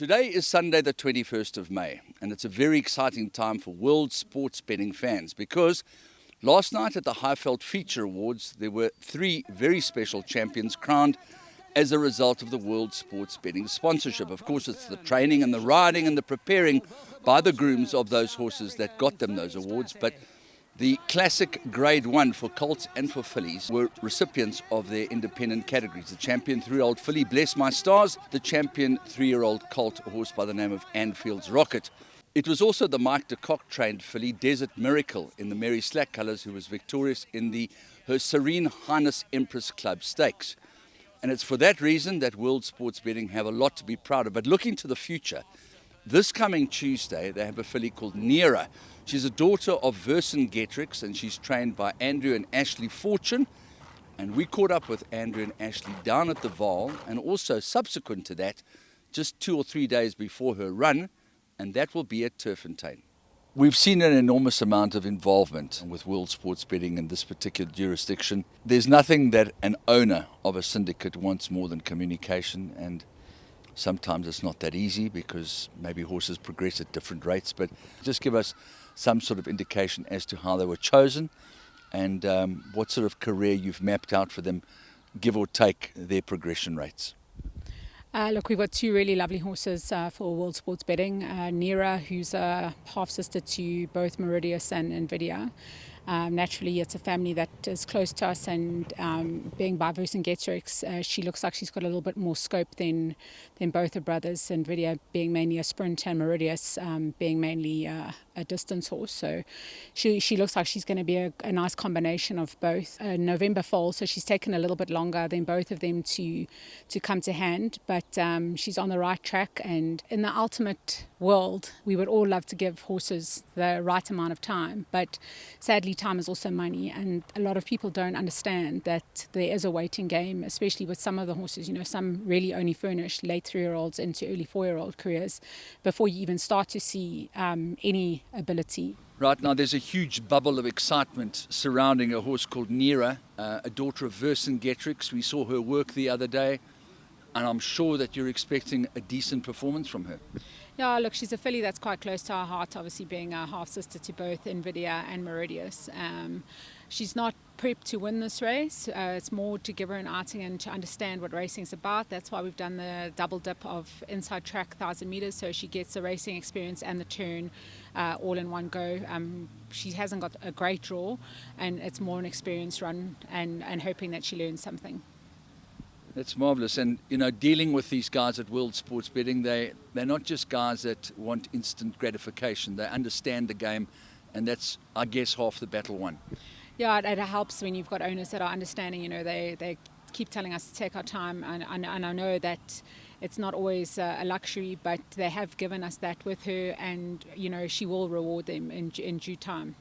Today is Sunday the 21st of May, and it's a very exciting time for world sports betting fans because last night at the Highveld Feature Awards there were three very special champions crowned as a result of the world sports betting sponsorship. Of course, it's the training and the riding and the preparing by the grooms of those horses that got them those awards, but the classic grade 1 for colts and for fillies were recipients of their independent categories. The champion 3-year-old filly, Bless My Stars, the champion 3-year-old colt, a horse by the name of Anfield's Rocket. It was also the Mike de Kock trained filly, Desert Miracle, in the Mary Slack colours, who was victorious in her Serene Highness Empress Club Stakes. And it's for that reason that world sports betting have a lot to be proud of. But looking to the future, this coming Tuesday, they have a filly called Neerah. She's a daughter of Vercingetorix, and she's trained by Andrew and Ashley Fortune. And we caught up with Andrew and Ashley down at the Vaal, and also subsequent to that, just 2 or 3 days before her run, and that will be at Turffontein. We've seen an enormous amount of involvement with world sports betting in this particular jurisdiction. There's nothing that an owner of a syndicate wants more than communication, and sometimes it's not that easy because maybe horses progress at different rates, but just give us some sort of indication as to how they were chosen and what sort of career you've mapped out for them, give or take their progression rates. Look, we've got two really lovely horses for world sports betting. Neerah, who's a half-sister to both Meridius and Nvidia. Naturally, it's a family that is close to us, and being by Vercingetorix, she looks like she's got a little bit more scope than both her brothers, Nvidia being mainly a sprint and Meridius being mainly a distance horse. So she looks like she's going to be a nice combination of both. November fall, so she's taken a little bit longer than both of them to come to hand, but she's on the right track. And in the ultimate world, we would all love to give horses the right amount of time, but sadly time is also money, and a lot of people don't understand that there is a waiting game, especially with some of the horses. You know, some really only furnish late 3-year-olds into early 4-year-old careers before you even start to see any ability. Right now there's a huge bubble of excitement surrounding a horse called Neerah, a daughter of Vercingetorix. We saw her work the other day, and I'm sure that you're expecting a decent performance from her. Yeah, look, she's a filly that's quite close to our heart, obviously being a half-sister to both Nvidia and Meridius. She's not prepped to win this race. It's more to give her an outing and to understand what racing's about. That's why we've done the double dip of inside track 1,000 metres, so she gets the racing experience and the turn all in one go. She hasn't got a great draw, and it's more an experience run and hoping that she learns something. That's marvellous. And, you know, dealing with these guys at World Sports Betting, they're not just guys that want instant gratification. They understand the game, and that's, I guess, half the battle won. Yeah, it helps when you've got owners that are understanding. You know, they keep telling us to take our time, and I know that it's not always a luxury, but they have given us that with her, and, you know, she will reward them in due time.